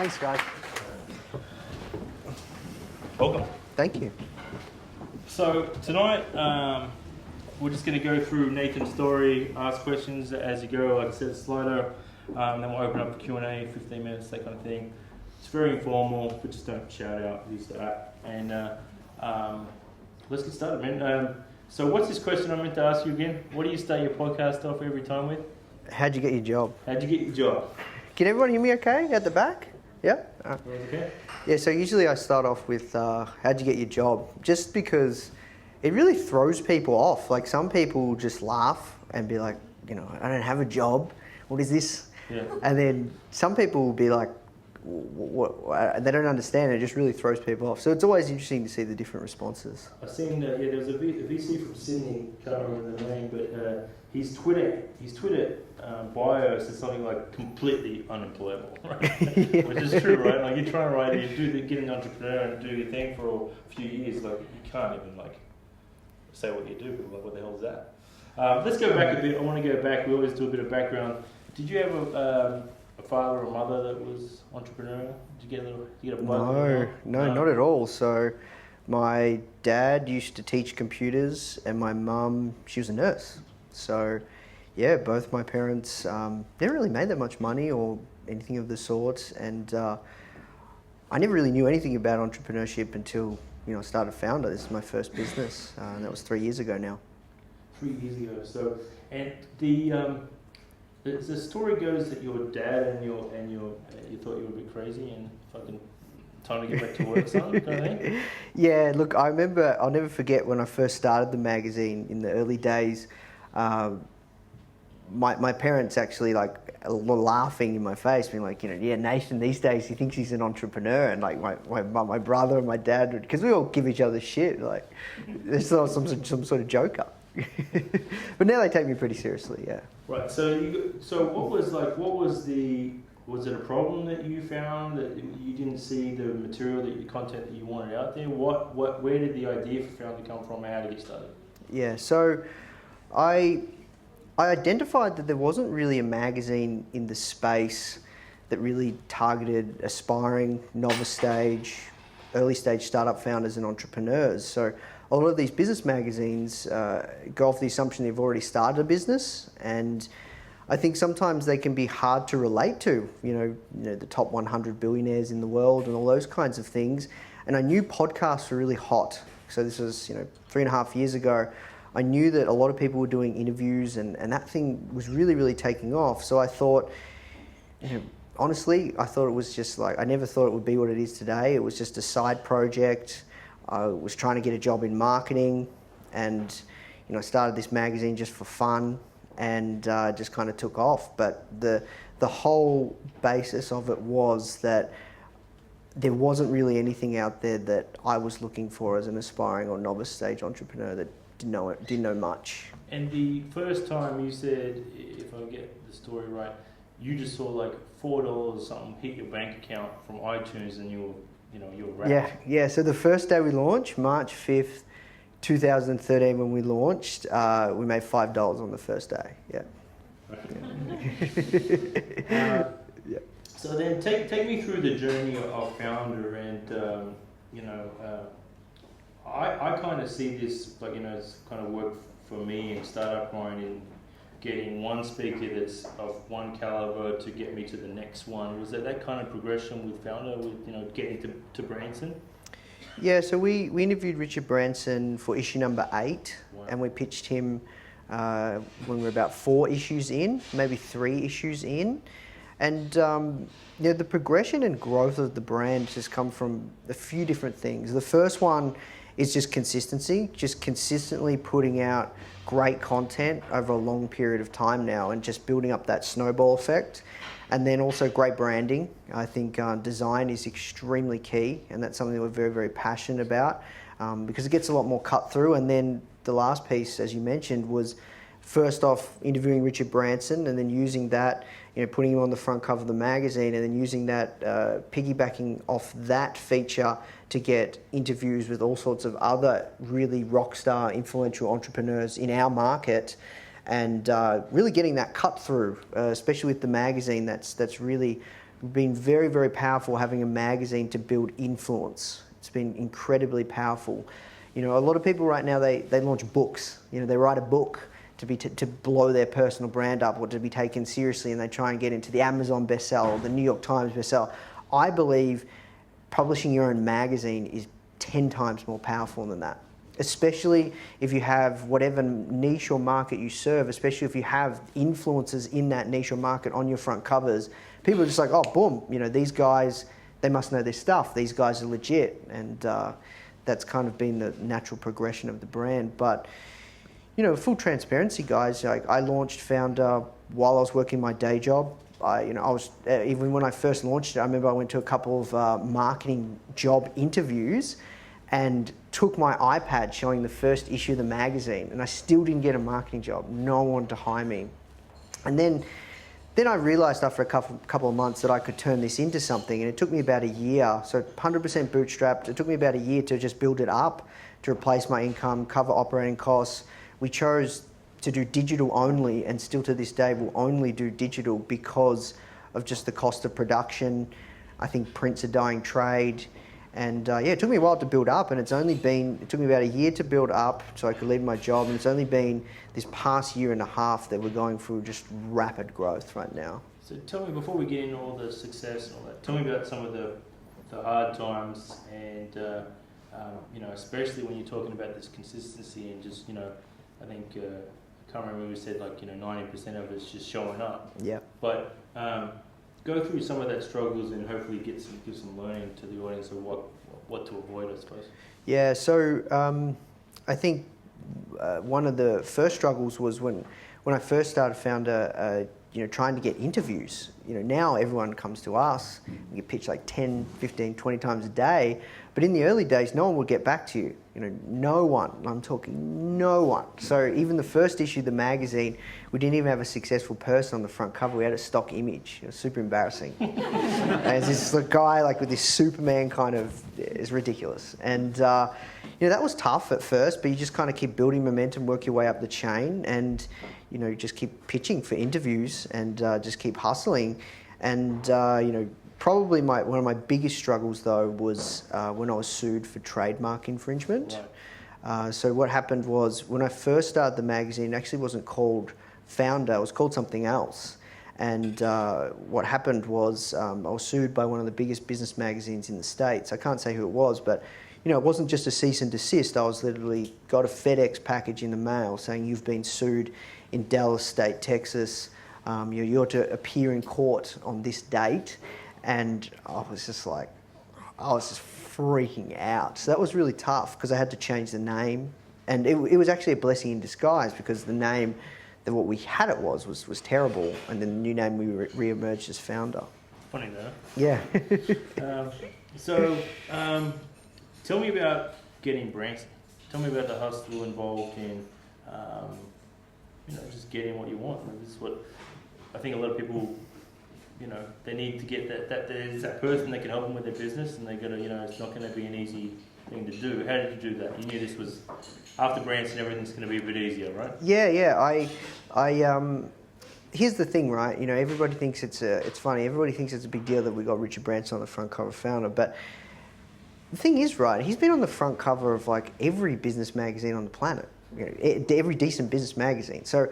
Thanks, guys. Welcome. Thank you. So tonight, we're just going to go through Nathan's story, ask questions as you go, like I said, slider, and then we'll open up a Q&A, 15 minutes, that kind of thing. It's very informal, but just don't shout out who's that. And let's get started, man. So what's this question I meant to ask you again? What do you start your podcast off every time with? How'd you get your job? How'd you get your job? Can everyone hear me okay at the back? Yeah? Okay. Yeah, so usually I start off with how'd you get your job? Just because it really throws people off. Like some people just laugh and be like, I don't have a job. What is this? Yeah. And then some people will be like, what? They don't understand. It just really throws people off. So it's always interesting to see the different responses. I've seen there was a VC from Sydney, can't remember the name, but his Twitter bio says something like completely unemployable, right? Yeah. Which is true, right? Like you're trying to get an entrepreneur and do your thing for a few years, like you can't even like say what you do. Like what the hell is that? Let's go back a bit. I want to go back. We always do a bit of background. Did you have a father or mother that was entrepreneurial? Did you get a bug? No, not at all. So my dad used to teach computers and my mum, she was a nurse. So yeah, both my parents never really made that much money or anything of the sort. And I never really knew anything about entrepreneurship until, I started Foundr. This is my first business. And that was 3 years ago now. 3 years ago. So, and the story goes that your dad and you thought you were a bit crazy and fucking time to get back to work, son, kind of thing? Yeah, look, I remember, I'll never forget when I first started the magazine in the early days. My parents actually were laughing in my face, being like, Nathan these days he thinks he's an entrepreneur, and like my brother and my dad, because we all give each other shit, like there's some sort of joker. But now they take me pretty seriously, yeah. Right. So was it a problem that you found that you didn't see the material, the content that you wanted out there? Where did the idea for Foundr come from, and how did it get started? Yeah. So I identified that there wasn't really a magazine in the space that really targeted aspiring novice stage, early stage startup founders and entrepreneurs. So a lot of these business magazines go off the assumption they've already started a business, and I think sometimes they can be hard to relate to, the top 100 billionaires in the world and all those kinds of things. And I knew podcasts were really hot. So this was, 3.5 years ago. I knew that a lot of people were doing interviews and that thing was really, really taking off. So I thought, honestly, I thought it was just I never thought it would be what it is today. It was just a side project. I was trying to get a job in marketing, and I started this magazine just for fun, and just kind of took off. But the whole basis of it was that there wasn't really anything out there that I was looking for as an aspiring or novice stage entrepreneur that didn't know much. And the first time you said, if I get the story right, you just saw like $4 or something hit your bank account from iTunes, and you were wrapped. Yeah. So the first day we launched, March 5th, 2013, when we launched, we made $5 on the first day. Yeah. Yeah. So then take me through the journey of Foundr, and I kind of see this it's kind of work for me in startup grind in getting one speaker that's of one caliber to get me to the next one. Was that kind of progression with Foundr, with getting to Branson? Yeah, so we interviewed Richard Branson for issue number 8, wow. And we pitched him when we were about 4 issues in, maybe 3 issues in. And the progression and growth of the brand has come from a few different things. The first one is just consistency, just consistently putting out great content over a long period of time now, and just building up that snowball effect. And then also great branding. I think design is extremely key, and that's something that we're very, very passionate about, because it gets a lot more cut through. And then the last piece, as you mentioned, was first off interviewing Richard Branson, and then using that, putting him on the front cover of the magazine, and then using that, piggybacking off that feature to get interviews with all sorts of other really rock star influential entrepreneurs in our market, and really getting that cut through, especially with the magazine. That's really been very, very powerful having a magazine to build influence. It's been incredibly powerful. A lot of people right now, they launch books. They write a book to blow their personal brand up or to be taken seriously, and they try and get into the Amazon bestseller or the New York Times bestseller. I believe publishing your own magazine is 10 times more powerful than that, especially if you have whatever niche or market you serve, especially if you have influencers in that niche or market on your front covers. People are just like, oh, boom, these guys, they must know their stuff. These guys are legit. And that's kind of been the natural progression of the brand. But, full transparency, guys, I launched Foundr while I was working my day job. I was even when I first launched it, I remember I went to a couple of marketing job interviews and took my iPad showing the first issue of the magazine, and I still didn't get a marketing job. No one wanted to hire me. And then I realized after a couple of months that I could turn this into something, and it took me about a year. So 100% bootstrapped. It took me about a year to just build it up, to replace my income, cover operating costs. We chose to do digital only, and still to this day will only do digital because of just the cost of production. I think print's a dying trade. And it took me a while to build up, and it took me about a year to build up so I could leave my job, and it's only been this past year and a half that we're going through just rapid growth right now. So tell me, before we get into all the success and all that, tell me about some of the hard times and, especially when you're talking about this consistency and just, I think, I can't remember, we said 90% of it's just showing up. Yeah. But go through some of that struggles and hopefully give some learning to the audience of what to avoid, I suppose. Yeah, so I think one of the first struggles was when I first started Foundr, trying to get interviews. Now everyone comes to us, we get pitched 10, 15, 20 times a day, but in the early days, no one would get back to you. No one. I'm talking no one. So even the first issue of the magazine, we didn't even have a successful person on the front cover. We had a stock image. It was super embarrassing. And it's this guy with this Superman kind of, is ridiculous. And that was tough at first, but you just kind of keep building momentum, work your way up the chain, and just keep pitching for interviews and just keep hustling. And probably one of my biggest struggles though was when I was sued for trademark infringement. Right. So what happened was, when I first started the magazine, it actually wasn't called Foundr, it was called something else. And what happened was I was sued by one of the biggest business magazines in the States. I can't say who it was, but it wasn't just a cease and desist. I was literally got a FedEx package in the mail saying, you've been sued in Dallas State, Texas. You're to appear in court on this date. And I was just freaking out. So that was really tough because I had to change the name. And it was actually a blessing in disguise, because the name that what we had it was terrible. And then the new name we re-emerged as Foundr. Funny though. Yeah. Tell me about getting Branson. Tell me about the hustle involved in, just getting what you want. This is what I think a lot of people, they need to get that there's that person that can help them with their business, and they got to, it's not going to be an easy thing to do. How did you do that? You knew this was after Branson, everything's going to be a bit easier, right? Yeah. I here's the thing, right? Everybody thinks it's funny. Everybody thinks it's a big deal that we got Richard Branson on the front cover of Foundr, but the thing is, right, he's been on the front cover of every business magazine on the planet, every decent business magazine. So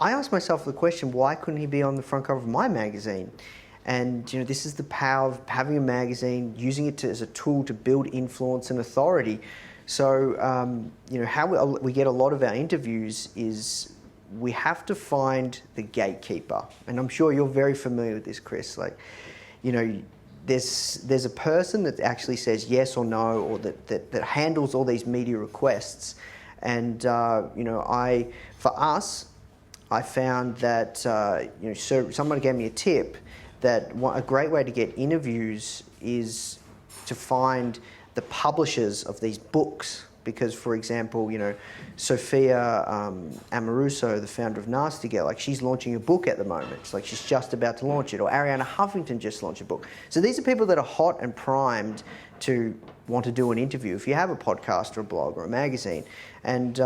I asked myself the question, why couldn't he be on the front cover of my magazine? And this is the power of having a magazine, using it as a tool to build influence and authority. So how we get a lot of our interviews is we have to find the gatekeeper. And I'm sure you're very familiar with this, Chris. There's a person that actually says yes or no, or that handles all these media requests. And for us, I found that so someone gave me a tip that a great way to get interviews is to find the publishers of these books. Because, for example, Sophia Amoruso, the founder of Nasty Girl, she's launching a book at the moment. It's she's just about to launch it. Or Arianna Huffington just launched a book. So these are people that are hot and primed to want to do an interview if you have a podcast or a blog or a magazine. And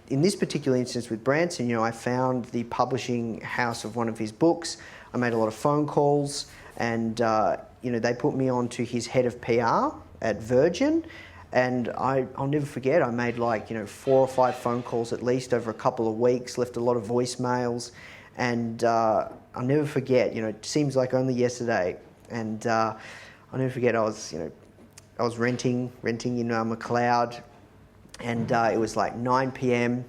in this particular instance with Branson, I found the publishing house of one of his books. I made a lot of phone calls. and they put me on to his head of PR at Virgin. And I'll never forget, I made 4 or 5 phone calls at least over a couple of weeks, left a lot of voicemails, and I'll never forget, it seems like only yesterday, and I'll never forget, I was renting in McLeod, and it was 9 p.m,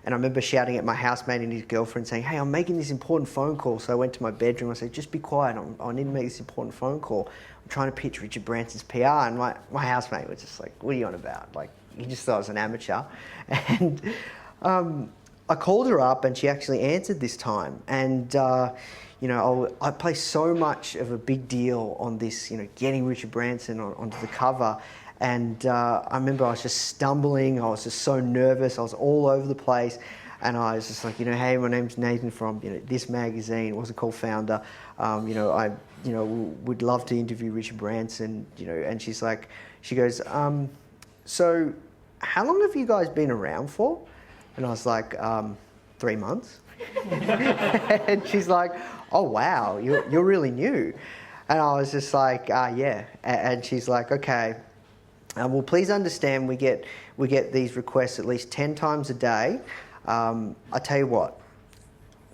and I remember shouting at my housemate and his girlfriend saying, "Hey, I'm making this important phone call." So I went to my bedroom, I said, "Just be quiet, I need to make this important phone call. I'm trying to pitch Richard Branson's PR." And my housemate was just like, "What are you on about?" He just thought I was an amateur. And I called her up and she actually answered this time. And, I placed so much of a big deal on this, getting Richard Branson onto the cover. And I remember I was just stumbling, I was just so nervous, I was all over the place. And I was just like, "Hey, my name's Nathan from this magazine." It wasn't called Foundr. I would love to interview Richard Branson. And she goes, "So, how long have you guys been around for?" And I was like, 3 months. And she's like, "Oh wow, you're really new." And I was just like, "Yeah." And she's like, "Okay. Well, please understand, we get these requests at least 10 times a day. I tell you what,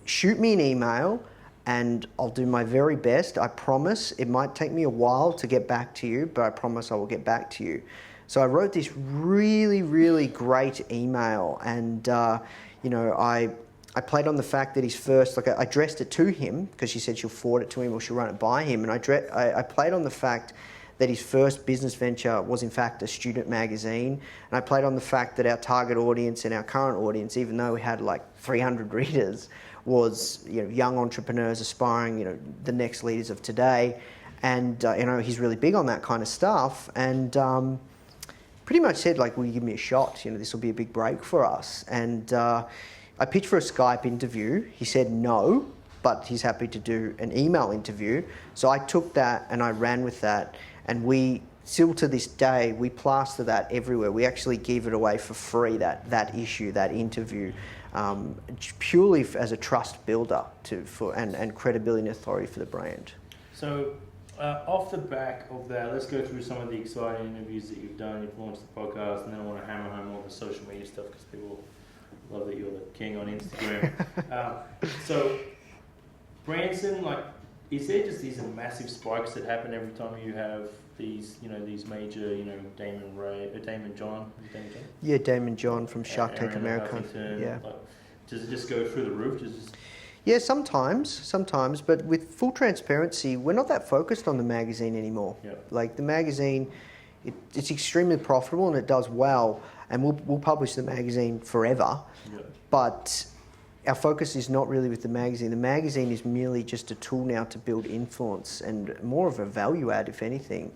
shoot me an email and I'll do my very best. I promise it might take me a while to get back to you, but I promise I will get back to you." So I wrote this really, really great email, and I played on the fact that his first, I addressed it to him because she said she'll forward it to him or she'll run it by him, and I played on the fact that his first business venture was in fact a student magazine, and I played on the fact that our target audience and our current audience, even though we had 300 readers, was young entrepreneurs aspiring, the next leaders of today, and he's really big on that kind of stuff, and pretty much said "Will you give me a shot? This will be a big break for us." And I pitched for a Skype interview. He said no, but he's happy to do an email interview. So I took that and I ran with that. And we, still to this day, we plaster that everywhere. We actually give it away for free, that issue, that interview, purely as a trust builder and credibility and authority for the brand. So off the back of that, let's go through some of the exciting interviews that you've done. You've launched the podcast, and then I want to hammer home all the social media stuff because people love that you're the king on Instagram. So Branson, is there just these massive spikes that happen every time you have these major, Damon John? Yeah, Damon John from Shark Tank America. Yeah. Does it just go through the roof? Yeah, sometimes, but with full transparency, we're not that focused on the magazine anymore. Yep. The magazine, it's extremely profitable and it does well, and we'll publish the magazine forever. Yep. But our focus is not really with the magazine. The magazine is merely just a tool now to build influence and more of a value add, if anything.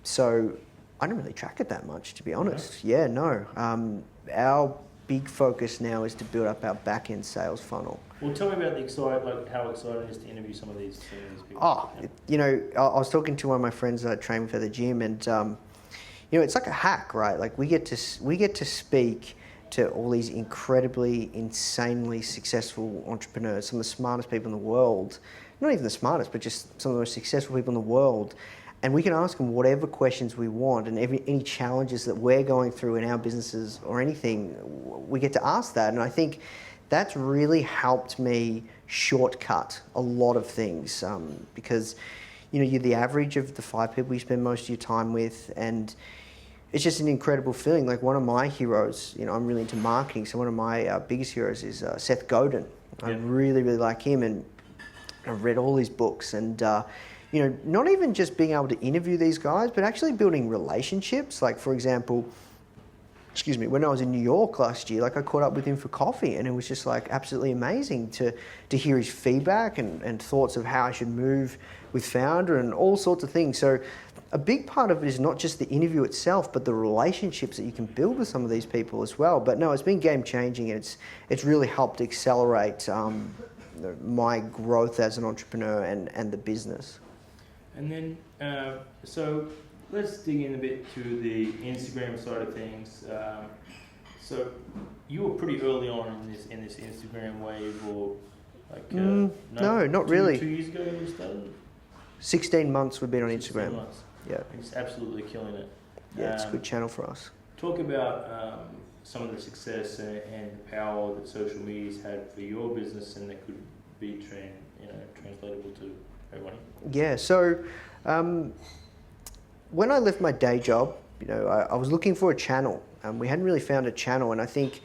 So I don't really track it that much, to be honest. Yeah, no. Our big focus now is to build up our back-end sales funnel. Well, tell me about how exciting it is to interview some of these people. I was talking to one of my friends that I train with at the gym, and it's like a hack, right? We get to speak to all these incredibly, insanely successful entrepreneurs, some of the smartest people in the world, not even the smartest, but just some of the most successful people in the world. And we can ask them whatever questions we want, and any challenges that we're going through in our businesses or anything, we get to ask that. And I think that's really helped me shortcut a lot of things, because you're the average of the 5 people you spend most of your time with, and it's just an incredible feeling. One of my heroes, I'm really into marketing, so one of my biggest heroes is Seth Godin. I really, really like him, and I've read all his books, and not even just being able to interview these guys, but actually building relationships. For example, when I was in New York last year, I caught up with him for coffee, and it was just absolutely amazing to hear his feedback and thoughts of how I should move with Foundr and all sorts of things. So a big part of it is not just the interview itself, but the relationships that you can build with some of these people as well. But no, it's been game changing, and it's really helped accelerate my growth as an entrepreneur and the business. And then, so let's dig in a bit to the Instagram side of things. So you were pretty early on in this Instagram wave, or no, not really. 2 years ago when you started? 16 months we've been on 16 Instagram. months. Yeah. It's absolutely killing it. Yeah, it's a good channel for us. Talk about some of the success and the power that social media's had for your business, and that could be translatable to everyone. Yeah, so when I left my day job, I was looking for a channel. We hadn't really found a channel, and I think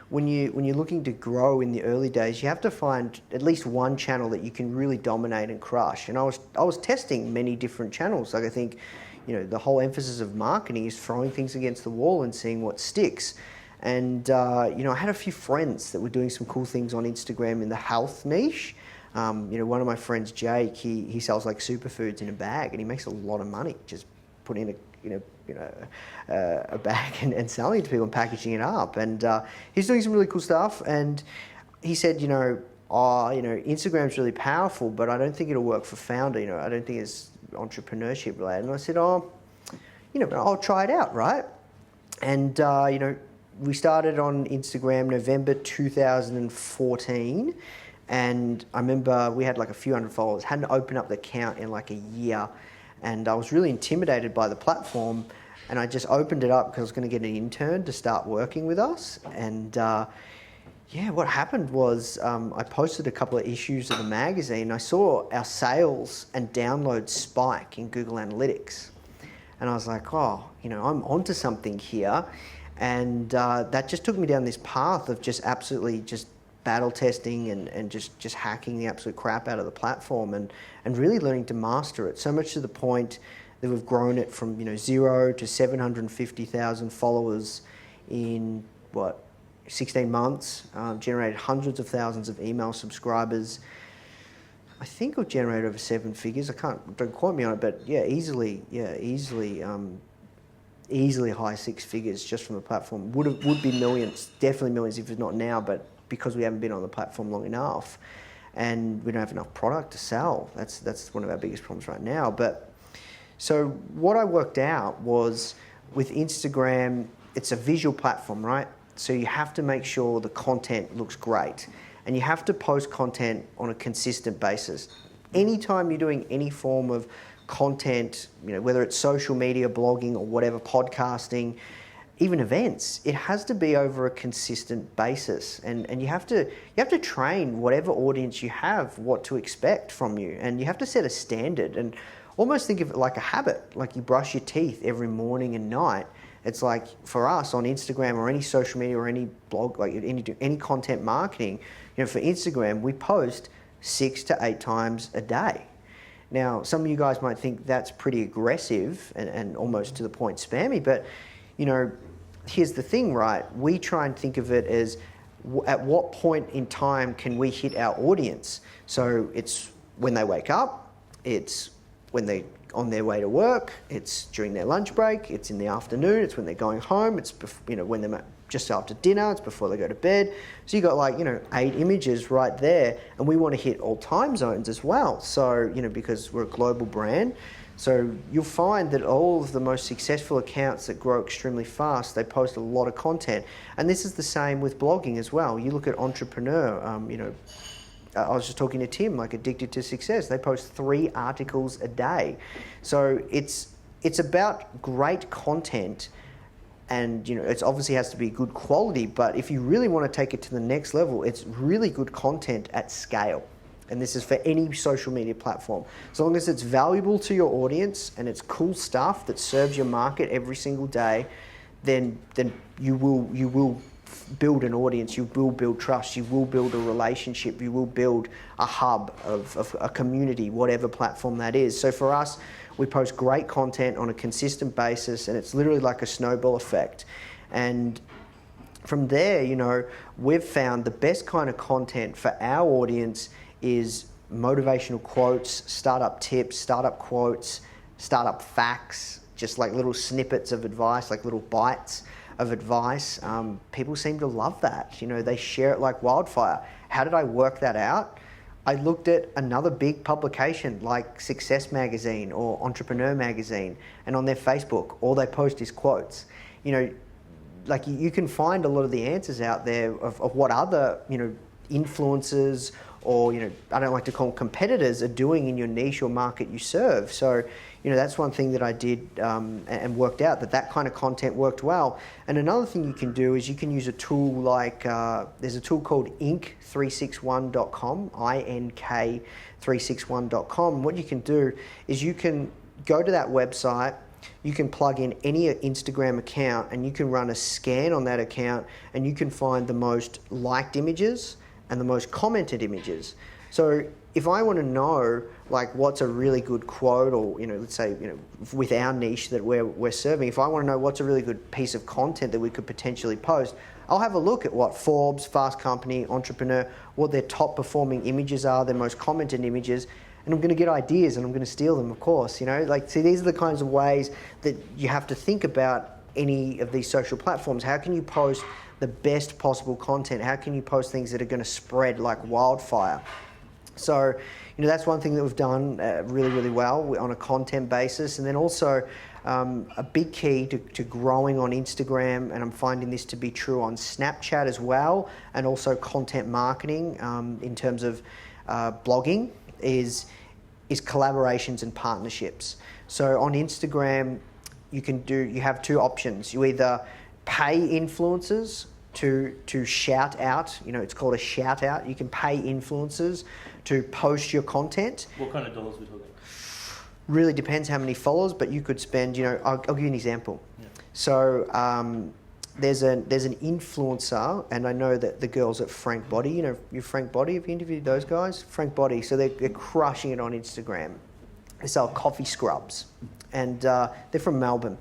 when you're looking to grow in the early days, you have to find at least one channel that you can really dominate and crush. And I was testing many different channels. Like I think, the whole emphasis of marketing is throwing things against the wall and seeing what sticks. And I had a few friends that were doing some cool things on Instagram in the health niche. One of my friends, Jake, he sells like superfoods in a bag, and he makes a lot of money just putting a bag and selling it to people and packaging it up. And he's doing some really cool stuff. And he said, Instagram's really powerful, but I don't think it'll work for Foundr. I don't think it's entrepreneurship related. And I said, I'll try it out, right? And we started on Instagram November 2014. And I remember we had like a few hundred followers, hadn't opened up the account in like a year. And I was really intimidated by the platform. And I just opened it up because I was going to get an intern to start working with us. And what happened was I posted a couple of issues of the magazine. I saw our sales and downloads spike in Google Analytics. And I was like, I'm onto something here. And that just took me down this path of just absolutely just battle testing and just hacking the absolute crap out of the platform and really learning to master it. So much to the point that we've grown it from 0 to 750,000 followers in 16 months, generated hundreds of thousands of email subscribers. I think we've generated over 7 figures. Don't quote me on it, but easily high 6 figures just from the platform. Would be millions, definitely millions if it's not now, but because we haven't been on the platform long enough and we don't have enough product to sell. That's one of our biggest problems right now. But so what I worked out was with Instagram, it's a visual platform, right? So you have to make sure the content looks great, and you have to post content on a consistent basis. Anytime you're doing any form of content, whether it's social media, blogging, or whatever, podcasting, even events, it has to be over a consistent basis, and you have to train whatever audience you have what to expect from you, and you have to set a standard and almost think of it like a habit, like you brush your teeth every morning and night. It's like for us on Instagram or any social media or any blog, like any content marketing, for Instagram, we post 6 to 8 times a day. Now, some of you guys might think that's pretty aggressive and almost to the point spammy, but here's the thing, right? We try and think of it as at what point in time can we hit our audience? So it's when they wake up, it's when they're on their way to work, it's during their lunch break, it's in the afternoon, it's when they're going home, it's when they're just after dinner, it's before they go to bed. So you got 8 images right there, and we want to hit all time zones as well. So because we're a global brand, so you'll find that all of the most successful accounts that grow extremely fast, they post a lot of content, and this is the same with blogging as well. You look at Entrepreneur, I was just talking to Tim, like Addicted to Success. They post 3 articles a day. So it's about great content, and it obviously has to be good quality, but if you really want to take it to the next level, it's really good content at scale. And this is for any social media platform. As long as it's valuable to your audience and it's cool stuff that serves your market every single day, then you will build an audience, you will build trust, you will build a relationship, you will build a hub of a community, whatever platform that is. So for us, we post great content on a consistent basis, and it's literally like a snowball effect. And from there, we've found the best kind of content for our audience is motivational quotes, startup tips, startup quotes, startup facts, just like little snippets of advice, like little bites of advice. People seem to love that. They share it like wildfire. How did I work that out? I looked at another big publication like Success Magazine or Entrepreneur Magazine, and on their Facebook, all they post is quotes. You can find a lot of the answers out there of what other, influencers or, I don't like to call them competitors, are doing in your niche or market you serve. So, that's one thing that I did and worked out that kind of content worked well. And another thing you can do is you can use a tool like, there's a tool called ink361.com, INK361.com. What you can do is you can go to that website, you can plug in any Instagram account and you can run a scan on that account and you can find the most liked images and the most commented images. So if I want to know like what's a really good quote, or let's say with our niche that we're serving, if I want to know what's a really good piece of content that we could potentially post, I'll have a look at what Forbes, Fast Company, Entrepreneur, what their top performing images are, their most commented images, and I'm going to get ideas and I'm going to steal them, of course. See, these are the kinds of ways that you have to think about any of these social platforms. How can you post the best possible content? How can you post things that are going to spread like wildfire? So, that's one thing that we've done really, really well on a content basis. And then also a big key to growing on Instagram, and I'm finding this to be true on Snapchat as well, and also content marketing in terms of blogging, is collaborations and partnerships. So on Instagram, you have two options. You either pay influencers to shout out, it's called a shout out. You can pay influencers to post your content. What kind of dollars are we talking? Really depends how many followers, but you could spend, I'll give you an example. Yeah. So there's an influencer, and I know that the girls at Frank Body, you Frank Body, have you interviewed those guys? Frank Body, so they're crushing it on Instagram. They sell coffee scrubs, and they're from Melbourne.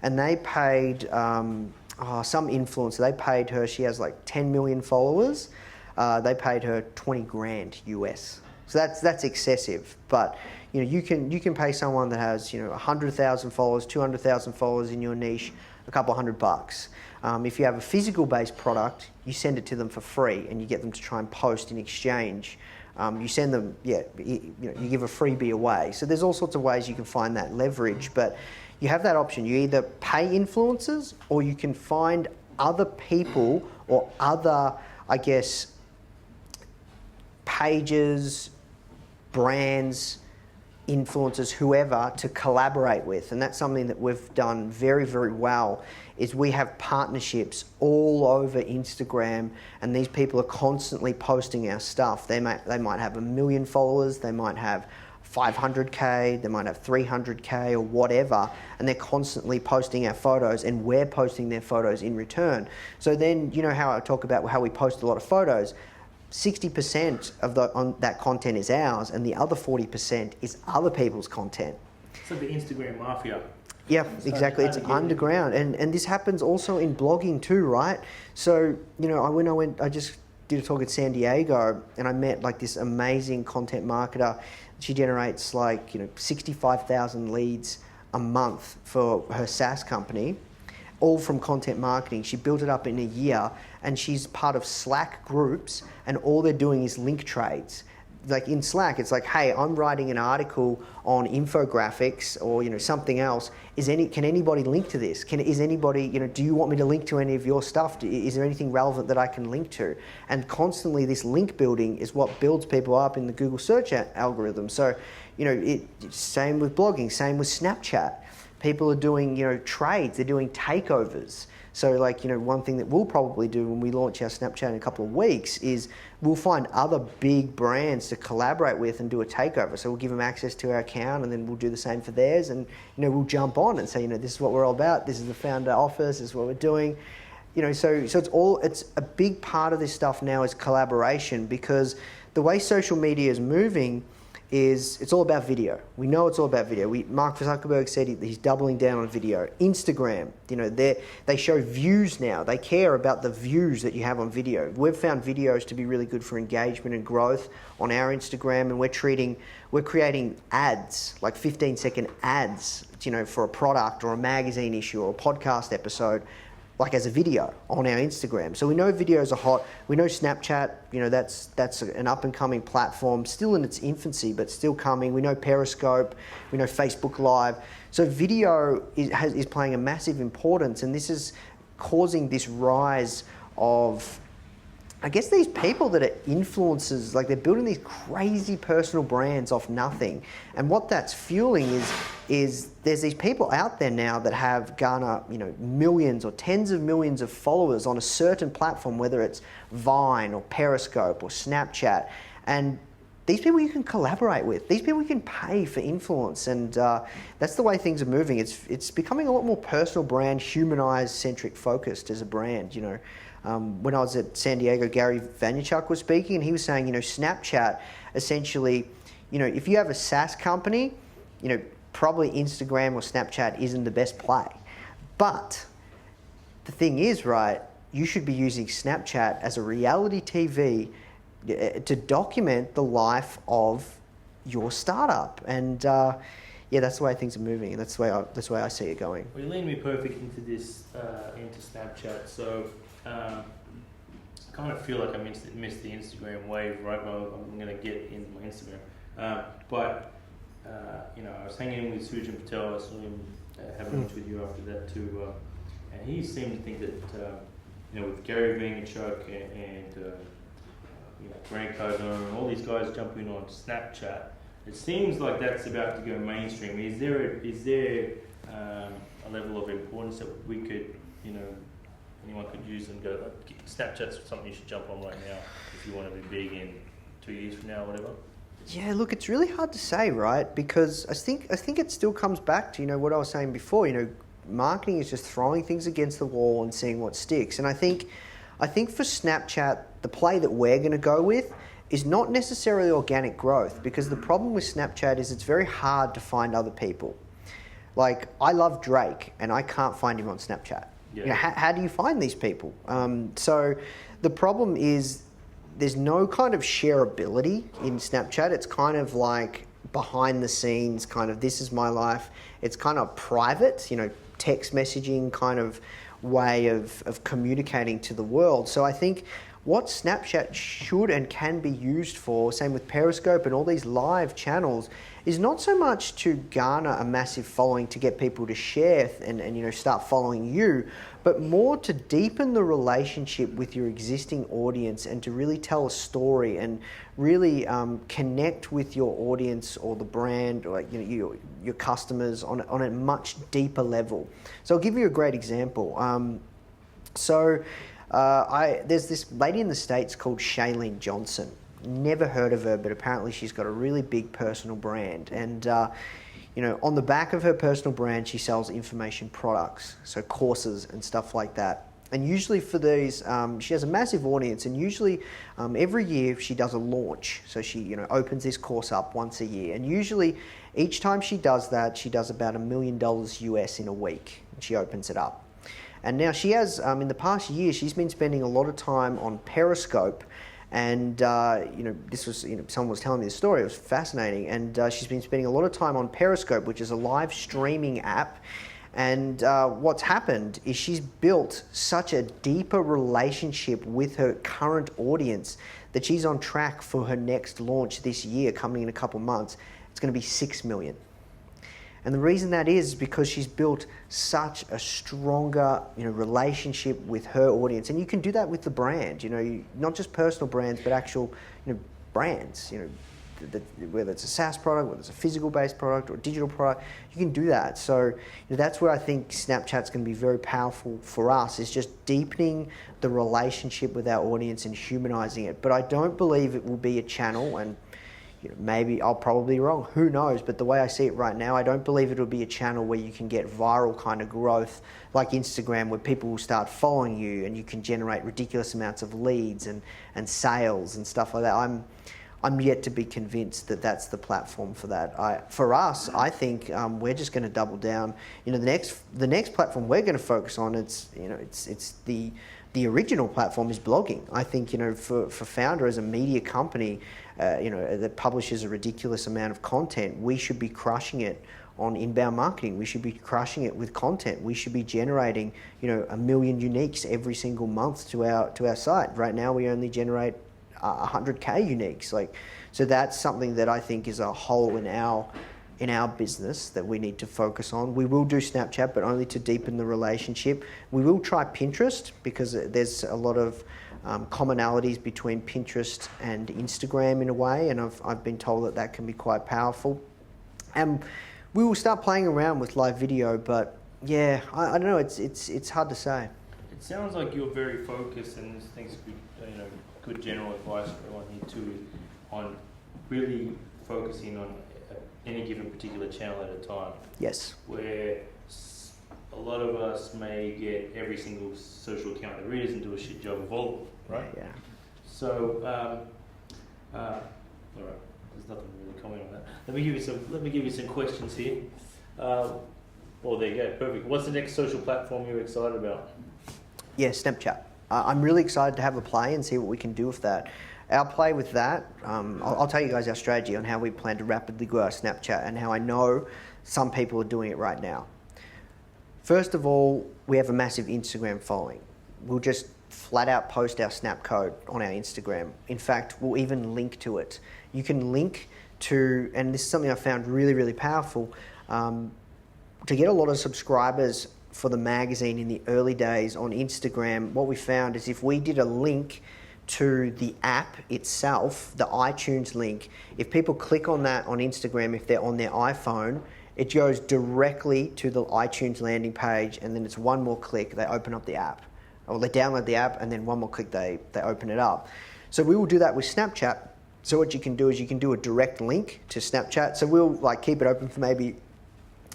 And they paid some influencer, they paid her, she has like 10 million followers, they paid her 20 grand US. So that's excessive, but you can pay someone that has 100,000 followers, 200,000 followers in your niche, a couple $100. If you have a physical based product, you send it to them for free and you get them to try and post in exchange. You send them, you give a freebie away. So there's all sorts of ways you can find that leverage, but you have that option. You either pay influencers or you can find other people or other, pages, brands, influencers, whoever, to collaborate with. And that's something that we've done very, very well, is we have partnerships all over Instagram, and these people are constantly posting our stuff. They might have 1 million followers, they might have 500K, they might have 300K or whatever, and they're constantly posting our photos and we're posting their photos in return. So then, how I talk about how we post a lot of photos, 60% of that content is ours, and the other 40% is other people's content. It's like the Instagram mafia. Yeah, exactly. It's underground, and this happens also in blogging too, right? So I just did a talk at San Diego, and I met like this amazing content marketer. She generates 65,000 leads a month for her SaaS company, all from content marketing. She built it up in a year, and she's part of Slack groups, and all they're doing is link trades. Like in Slack, it's like, hey, I'm writing an article on infographics or something else. Can anybody link to this? Is anybody do you want me to link to any of your stuff? Is there anything relevant that I can link to? And constantly, this link building is what builds people up in the Google search algorithm. So, same with blogging, same with Snapchat. People are doing trades. They're doing takeovers. So one thing that we'll probably do when we launch our Snapchat in a couple of weeks is we'll find other big brands to collaborate with and do a takeover. So we'll give them access to our account, and then we'll do the same for theirs, and we'll jump on and say, this is what we're all about. This is the Foundr office. This is what we're doing. So it's a big part of this stuff now is collaboration, because the way social media is moving is it's all about video. We know it's all about video. Mark Zuckerberg said he's doubling down on video. Instagram, they show views now. They care about the views that you have on video. We've found videos to be really good for engagement and growth on our Instagram, and we're creating ads, like 15-second ads, for a product or a magazine issue or a podcast episode, like as a video on our Instagram. So we know videos are hot. We know Snapchat, that's an up-and-coming platform, still in its infancy, but still coming. We know Periscope. We know Facebook Live. So video is playing a massive importance, and this is causing this rise of I guess these people that are influencers, like they're building these crazy personal brands off nothing. And what that's fueling is there's these people out there now that have garner, millions or tens of millions of followers on a certain platform, whether it's Vine or Periscope or Snapchat. And these people you can collaborate with. These people you can pay for influence. And that's the way things are moving. It's becoming a lot more personal brand, humanized, centric focused as a brand, When I was at San Diego, Gary Vaynerchuk was speaking, and he was saying, Snapchat, essentially, if you have a SaaS company, probably Instagram or Snapchat isn't the best play. But the thing is, right, you should be using Snapchat as a reality TV to document the life of your startup. And that's the way things are moving, and that's the way I see it going. Well, you lead me perfect into this, into Snapchat. So I kind of feel like I missed the Instagram wave, right? Well, I'm going to get into my Instagram. But I was hanging with Sujan Patel. I saw him have lunch with you after that too. And he seemed to think that, with Gary Vaynerchuk and Grant Cardone and all these guys jumping on Snapchat, it seems like that's about to go mainstream. Is there a level of importance that we could, anyone could use and go, Snapchat's something you should jump on right now if you want to be big in 2 years from now or whatever? Yeah, look, it's really hard to say, right? Because I think it still comes back to, what I was saying before, marketing is just throwing things against the wall and seeing what sticks. And I think for Snapchat, the play that we're going to go with is not necessarily organic growth, because the problem with Snapchat is it's very hard to find other people. Like, I love Drake and I can't find him on Snapchat. Yeah. How do you find these people? So the problem is there's no kind of shareability in Snapchat. It's kind of like behind the scenes, kind of, this is my life. It's kind of private, text messaging kind of way of communicating to the world. So I think what Snapchat should and can be used for, same with Periscope and all these live channels, is not so much to garner a massive following to get people to share and start following you, but more to deepen the relationship with your existing audience and to really tell a story and really connect with your audience or the brand or your customers on a much deeper level. So I'll give you a great example. There's this lady in the States called Chalene Johnson. Never heard of her, but apparently she's got a really big personal brand. And, on the back of her personal brand, she sells information products, so courses and stuff like that. And usually for these, she has a massive audience, and usually every year she does a launch. So she, opens this course up once a year. And usually each time she does that, she does about $1 million US in a week, and she opens it up. And now she has, in the past year, she's been spending a lot of time on Periscope. And, this was, someone was telling me the story. It was fascinating. And she's been spending a lot of time on Periscope, which is a live streaming app. And what's happened is she's built such a deeper relationship with her current audience that she's on track for her next launch this year, coming in a couple months. It's going to be 6 million. And the reason that is because she's built such a stronger, relationship with her audience. And you can do that with the brand, not just personal brands, but actual, brands, whether it's a SaaS product, whether it's a physical-based product or a digital product, you can do that. So that's where I think Snapchat's going to be very powerful for us, is just deepening the relationship with our audience and humanizing it. But I don't believe it will be a channel, and maybe I'll probably be wrong, who knows, but the way I see it right now, I don't believe it'll be a channel where you can get viral kind of growth like Instagram, where people will start following you and you can generate ridiculous amounts of leads and sales and stuff like that. I'm yet to be convinced that that's the platform for that. For us, I think we're just going to double down. The next platform we're going to focus on, it's the original platform is blogging. I think for Foundr as a media company, that publishes a ridiculous amount of content, we should be crushing it on inbound marketing. We should be crushing it with content. We should be generating 1 million uniques every single month to our site. Right now we only generate 100K uniques. So that's something that I think is a hole in our in our business that we need to focus on. We will do Snapchat, but only to deepen the relationship. We will try Pinterest because there's a lot of commonalities between Pinterest and Instagram in a way, and I've been told that that can be quite powerful. And we will start playing around with live video, but yeah, I don't know. It's hard to say. It sounds like you're very focused, and this thing's good general advice for everyone here too, on really focusing on any given particular channel at a time. Yes. Where a lot of us may get every single social account that readers and do a shit job of all of them, right? Yeah. So, all right, there's nothing to really comment on that. Let me give you some questions here. Well, there you go, perfect. What's the next social platform you're excited about? Yeah, Snapchat. I'm really excited to have a play and see what we can do with that. Our play with that, I'll tell you guys our strategy on how we plan to rapidly grow our Snapchat and how I know some people are doing it right now. First of all, we have a massive Instagram following. We'll just flat out post our Snap code on our Instagram. In fact, we'll even link to it. You can link to, and this is something I found really, really powerful, to get a lot of subscribers for the magazine in the early days on Instagram. What we found is if we did a link to the app itself, the iTunes link, if people click on that on Instagram, if they're on their iPhone, it goes directly to the iTunes landing page, and then it's one more click, they open up the app. Or they download the app, and then one more click, they open it up. So we will do that with Snapchat. So what you can do is you can do a direct link to Snapchat. So we'll keep it open for maybe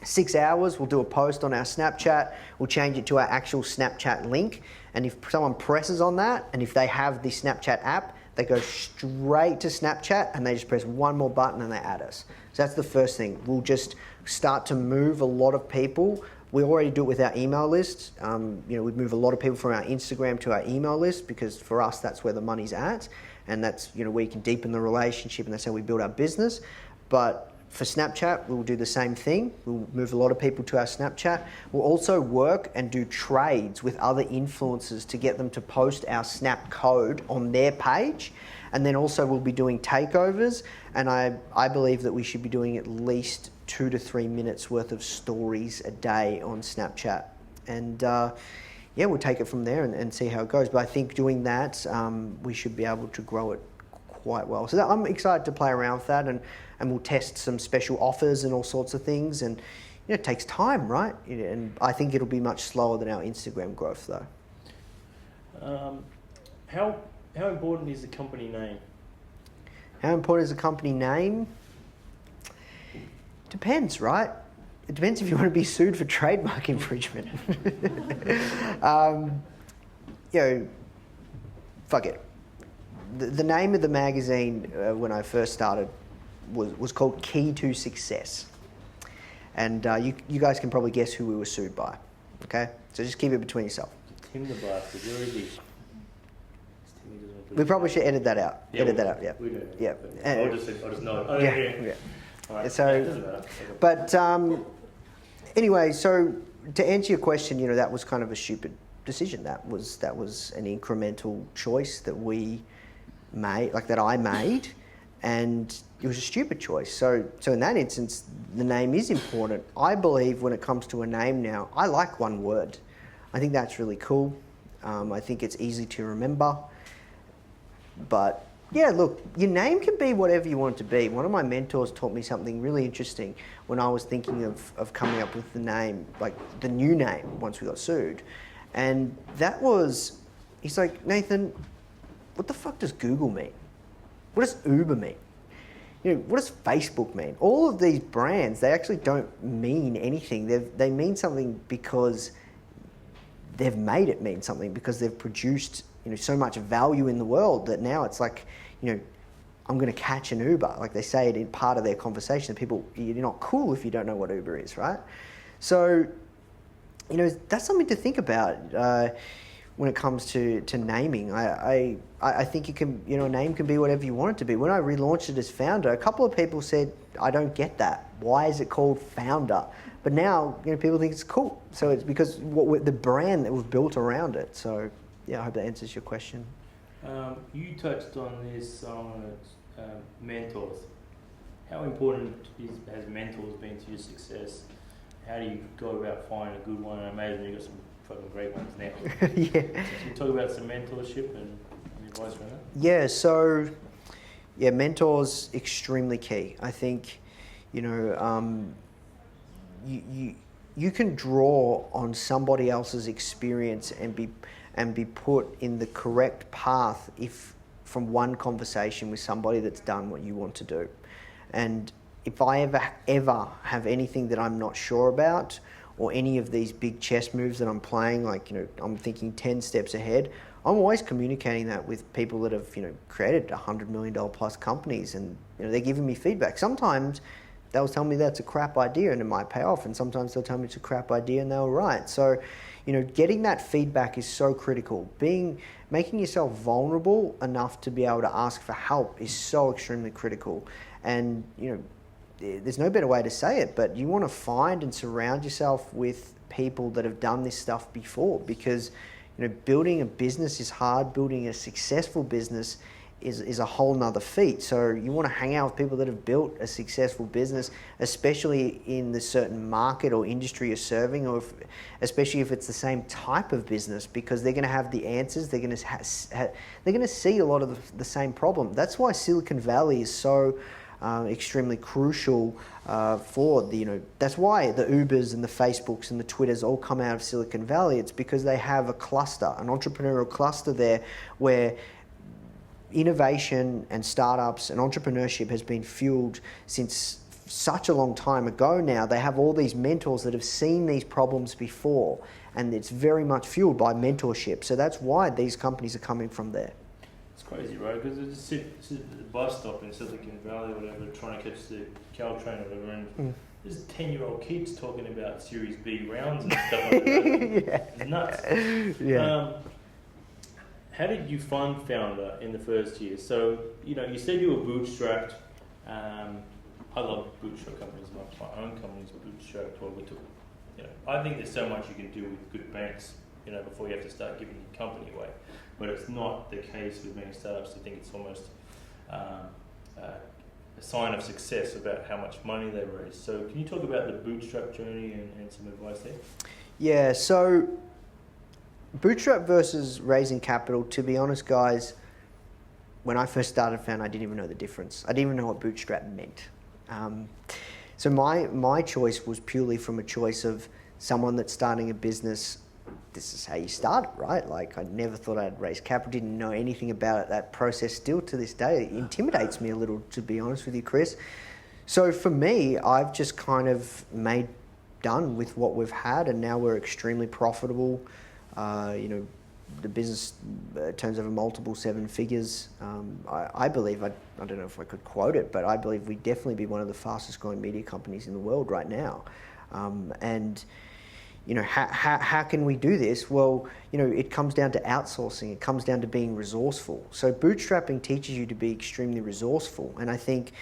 6 hours. We'll do a post on our Snapchat. We'll change it to our actual Snapchat link. And if someone presses on that, and if they have the Snapchat app, they go straight to Snapchat and they just press one more button and they add us. So that's the first thing. We'll just start to move a lot of people. We already do it with our email list. We move a lot of people from our Instagram to our email list because for us, that's where the money's at. And that's, where you can deepen the relationship, and that's how we build our business. But for Snapchat, we'll do the same thing. We'll move a lot of people to our Snapchat. We'll also work and do trades with other influencers to get them to post our Snap code on their page. And then also we'll be doing takeovers. And I believe that we should be doing at least 2 to 3 minutes worth of stories a day on Snapchat. And we'll take it from there and see how it goes. But I think doing that, we should be able to grow it quite well. So I'm excited to play around with that, and we'll test some special offers and all sorts of things. And it takes time, right? And I think it'll be much slower than our Instagram growth, though. How important is the company name? How important is the company name? Depends, right? It depends if you want to be sued for trademark infringement. Fuck it. The name of the magazine when I first started was called Key to Success. And you guys can probably guess who we were sued by. Okay? So just keep it between yourself. Tim the bastard, you're already... We probably should edit that out. Yeah, yeah. We do. Yeah. I'll just know. Oh, yeah. All right. So, but anyway, so to answer your question, that was kind of a stupid decision. That was an incremental choice that we made, that I made, and it was a stupid choice. So in that instance, the name is important. I believe when it comes to a name now, I like one word. I think that's really cool. I think it's easy to remember. But yeah, look, your name can be whatever you want it to be. One of my mentors taught me something really interesting when I was thinking of coming up with the name, the new name once we got sued. And that was, he's like, Nathan, what the fuck does Google mean? What does Uber mean? What does Facebook mean? All of these brands, they actually don't mean anything. They mean something because they've made it mean something, because they've produced so much value in the world that now it's I'm going to catch an Uber. Like they say it in part of their conversation. People, you're not cool if you don't know what Uber is, right? So, that's something to think about when it comes to naming. I think you can, a name can be whatever you want it to be. When I relaunched it as Foundr, a couple of people said, I don't get that. Why is it called Foundr? But now, people think it's cool. So it's because the brand that was built around it. So, yeah, I hope that answers your question. You touched on this on mentors. how important has mentors been to your success? How do you go about finding a good one? I imagine you've got some fucking great ones now. Yeah. So can you talk about some mentorship and advice from that? Yeah, so mentors extremely key. I think, you can draw on somebody else's experience and be put in the correct path from one conversation with somebody that's done what you want to do. And if I ever have anything that I'm not sure about, or any of these big chess moves that I'm playing, like, I'm thinking 10 steps ahead, I'm always communicating that with people that have, created $100 million plus companies, and, they're giving me feedback. Sometimes they'll tell me that's a crap idea and it might pay off, and sometimes they'll tell me it's a crap idea and they were right. So, getting that feedback is so critical. Making yourself vulnerable enough to be able to ask for help is so extremely critical. And, there's no better way to say it, but you want to find and surround yourself with people that have done this stuff before, because, building a business is hard. Building a successful business is a whole nother feat. So you want to hang out with people that have built a successful business, especially in the certain market or industry you're serving, or especially if it's the same type of business, because they're going to have the answers. They're going to see a lot of the same problem. That's why Silicon Valley is so extremely crucial for that's why the Ubers and the Facebooks and the Twitters all come out of Silicon Valley. It's because they have a cluster, an entrepreneurial cluster there, where innovation and startups and entrepreneurship has been fueled since such a long time ago now. They have all these mentors that have seen these problems before, and it's very much fueled by mentorship. So that's why these companies are coming from there. It's crazy, right? Because they just sit at the bus stop in Silicon Valley or whatever, trying to catch the Caltrain or whatever, and there's 10-year-old kids talking about Series B rounds and stuff like that. Yeah. It's nuts. Yeah. How did you fund Foundr in the first year? So, you said you were bootstrapped. I love bootstrap companies. My own company's bootstrapped. Well, I think there's so much you can do with good banks, before you have to start giving your company away. But it's not the case with many startups. I think it's almost a sign of success about how much money they raise. So can you talk about the bootstrap journey and some advice there? Yeah, so bootstrap versus raising capital, to be honest, guys, when I first started Foundr, I didn't even know the difference. I didn't even know what bootstrap meant. So my choice was purely from a choice of someone that's starting a business. This is how you start it, right? Like, I never thought I'd raise capital, didn't know anything about it. That process still to this day intimidates me a little, to be honest with you, Chris. So for me, I've just kind of made done with what we've had, and now we're extremely profitable. The business turns over multiple 7 figures. I believe, I don't know if I could quote it, but I believe we'd definitely be one of the fastest growing media companies in the world right now. How can we do this? Well, it comes down to outsourcing. It comes down to being resourceful. So bootstrapping teaches you to be extremely resourceful. And I think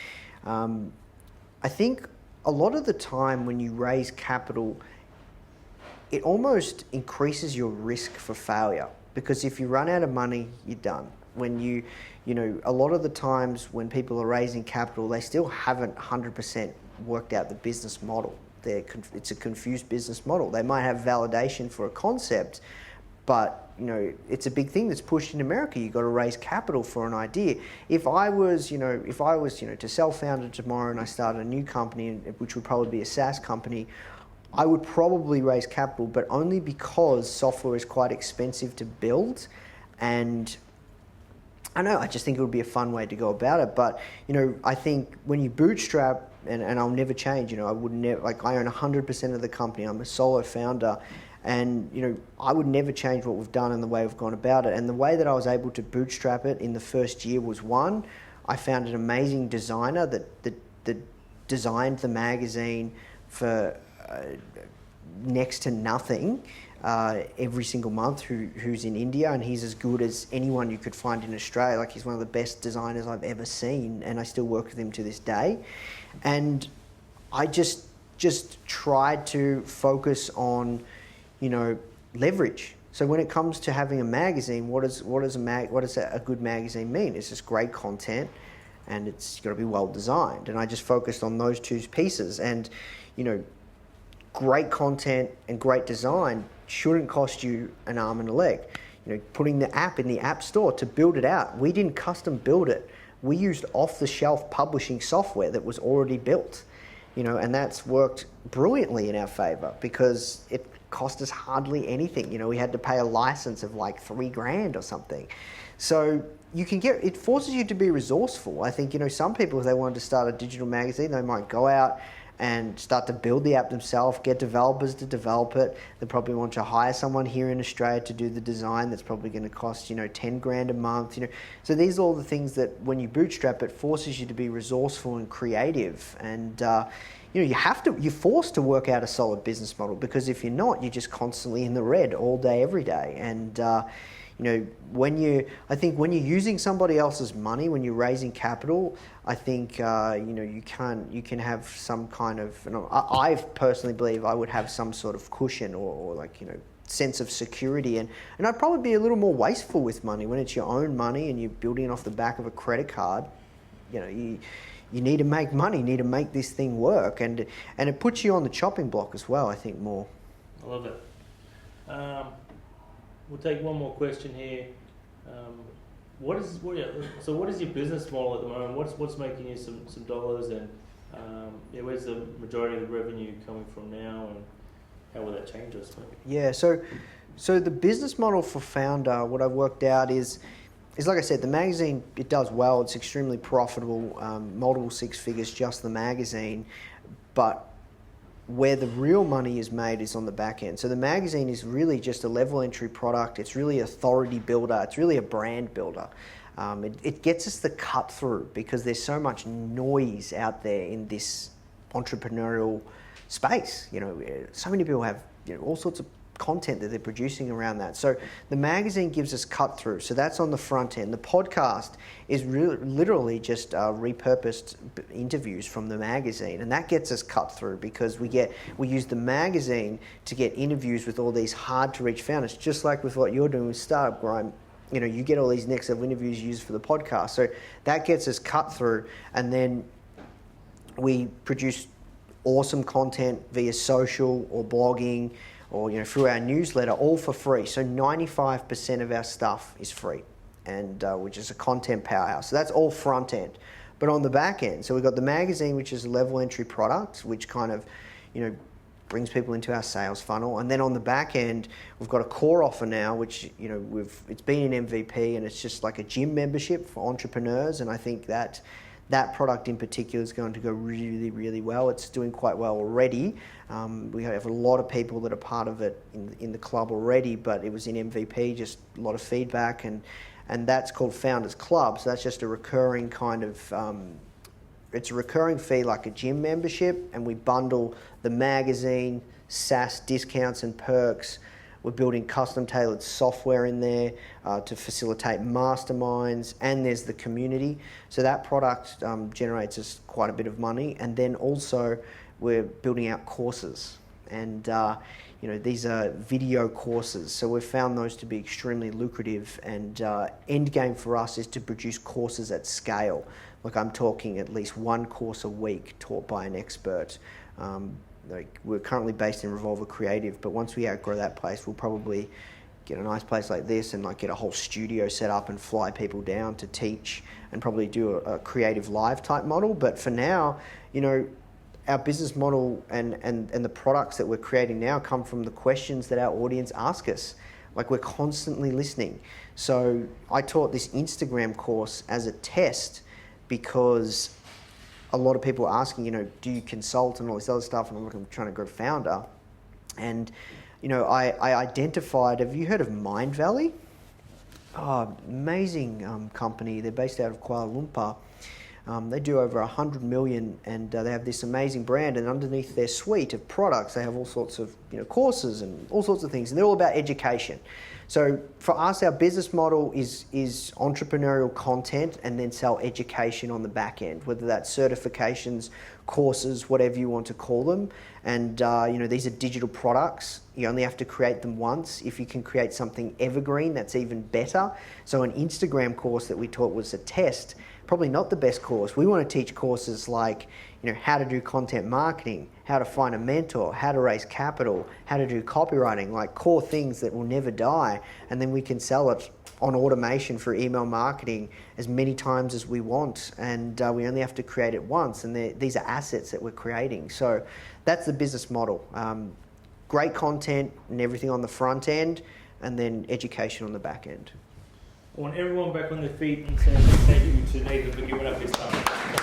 a lot of the time when you raise capital, it almost increases your risk for failure, because if you run out of money, you're done. When a lot of the times when people are raising capital, they still haven't 100% worked out the business model. It's a confused business model. They might have validation for a concept, but it's a big thing that's pushed in America. You've got to raise capital for an idea. If I was to sell Foundr tomorrow and I started a new company, which would probably be a SaaS company, I would probably raise capital, but only because software is quite expensive to build, and I just think it would be a fun way to go about it. But I think when you bootstrap, and I'll never change. I would never, I own 100% of the company. I'm a solo founder, and I would never change what we've done and the way we've gone about it. And the way that I was able to bootstrap it in the first year was, one, I found an amazing designer that designed the magazine for next to nothing every single month, who's in India, and he's as good as anyone you could find in Australia. He's one of the best designers I've ever seen, and I still work with him to this day. And I just tried to focus on leverage. So when it comes to having a magazine, what does a good magazine mean? It's just great content and it's got to be well designed. And I just focused on those two pieces. And, great content and great design shouldn't cost you an arm and a leg. Putting the app in the app store to build it out, we didn't custom build it. We used off-the-shelf publishing software that was already built, and that's worked brilliantly in our favor because it cost us hardly anything. We had to pay a license of like $3,000 or something. So it forces you to be resourceful. I think, some people, if they wanted to start a digital magazine, they might go out and start to build the app themselves, get developers to develop it. They probably want to hire someone here in Australia to do the design. That's probably going to cost, $10,000 a month. So these are all the things that when you bootstrap, it forces you to be resourceful and creative. And you're forced to work out a solid business model, because if you're not, you're just constantly in the red all day, every day. And when you're using somebody else's money, when you're raising capital, I think you can have some kind of. I personally believe I would have some sort of cushion or sense of security, and I'd probably be a little more wasteful with money when it's your own money and you're building it off the back of a credit card. You need to make money, you need to make this thing work, and it puts you on the chopping block as well. I think more. I love it. We'll take one more question here. What is your business model at the moment? What's making you some dollars, and where's the majority of the revenue coming from now, and how will that change us? Yeah, so the business model for Foundr, what I've worked out is like I said, the magazine, it does well. It's extremely profitable, multiple six figures just the magazine, but where the real money is made is on the back end. So the magazine is really just a level entry product. It's really authority builder. It's really a brand builder. It gets us the cut through because there's so much noise out there in this entrepreneurial space. So many people have all sorts of content that they're producing around that. So the magazine gives us cut through. So that's on the front end. The podcast is literally just repurposed interviews from the magazine, and that gets us cut through because we use the magazine to get interviews with all these hard to reach founders, just like with what you're doing with Startup Grind. You get all these next level interviews used for the podcast. So that gets us cut through, and then we produce awesome content via social or blogging, or through our newsletter, all for free. So 95% of our stuff is free, and which is a content powerhouse. So that's all front end. But on the back end, so we've got the magazine, which is a level entry product, which kind of, brings people into our sales funnel. And then on the back end, we've got a core offer now, which it's been an MVP, and it's just like a gym membership for entrepreneurs. And I think that product in particular is going to go really, really well. It's doing quite well already. We have a lot of people that are part of it in the club already, but it was in MVP, just a lot of feedback, and that's called Founders Club. So that's just a recurring kind of, it's a recurring fee like a gym membership, and we bundle the magazine, SaaS discounts and perks. We're building custom tailored software in there to facilitate masterminds, and there's the community. So that product generates us quite a bit of money. And then also we're building out courses, and these are video courses. So we've found those to be extremely lucrative, and end game for us is to produce courses at scale. Like I'm talking at least one course a week taught by an expert. We're currently based in Revolver Creative, but once we outgrow that place, we'll probably get a nice place like this and get a whole studio set up and fly people down to teach, and probably do a creative live type model. But for now, our business model and the products that we're creating now come from the questions that our audience ask us. We're constantly listening. So I taught this Instagram course as a test because a lot of people are asking, do you consult and all this other stuff? And I'm trying to grow Foundr. And, I identified, have you heard of Mind Valley? Oh, amazing company. They're based out of Kuala Lumpur. They do over 100 million, and they have this amazing brand, and underneath their suite of products, they have all sorts of courses and all sorts of things, and they're all about education. So for us, our business model is entrepreneurial content, and then sell education on the back end, whether that's certifications courses, whatever you want to call them. And these are digital products. You only have to create them once. If you can create something evergreen, that's even better. So an Instagram course that we taught was a test, probably not the best course. We want to teach courses like how to do content marketing, how to find a mentor, how to raise capital, how to do copywriting, like core things that will never die. And then we can sell it on automation for email marketing as many times as we want. And we only have to create it once. And these are assets that we're creating. So that's the business model. Great content and everything on the front end, and then education on the back end. I want everyone back on their feet and saying thank you to Nathan for giving up his time.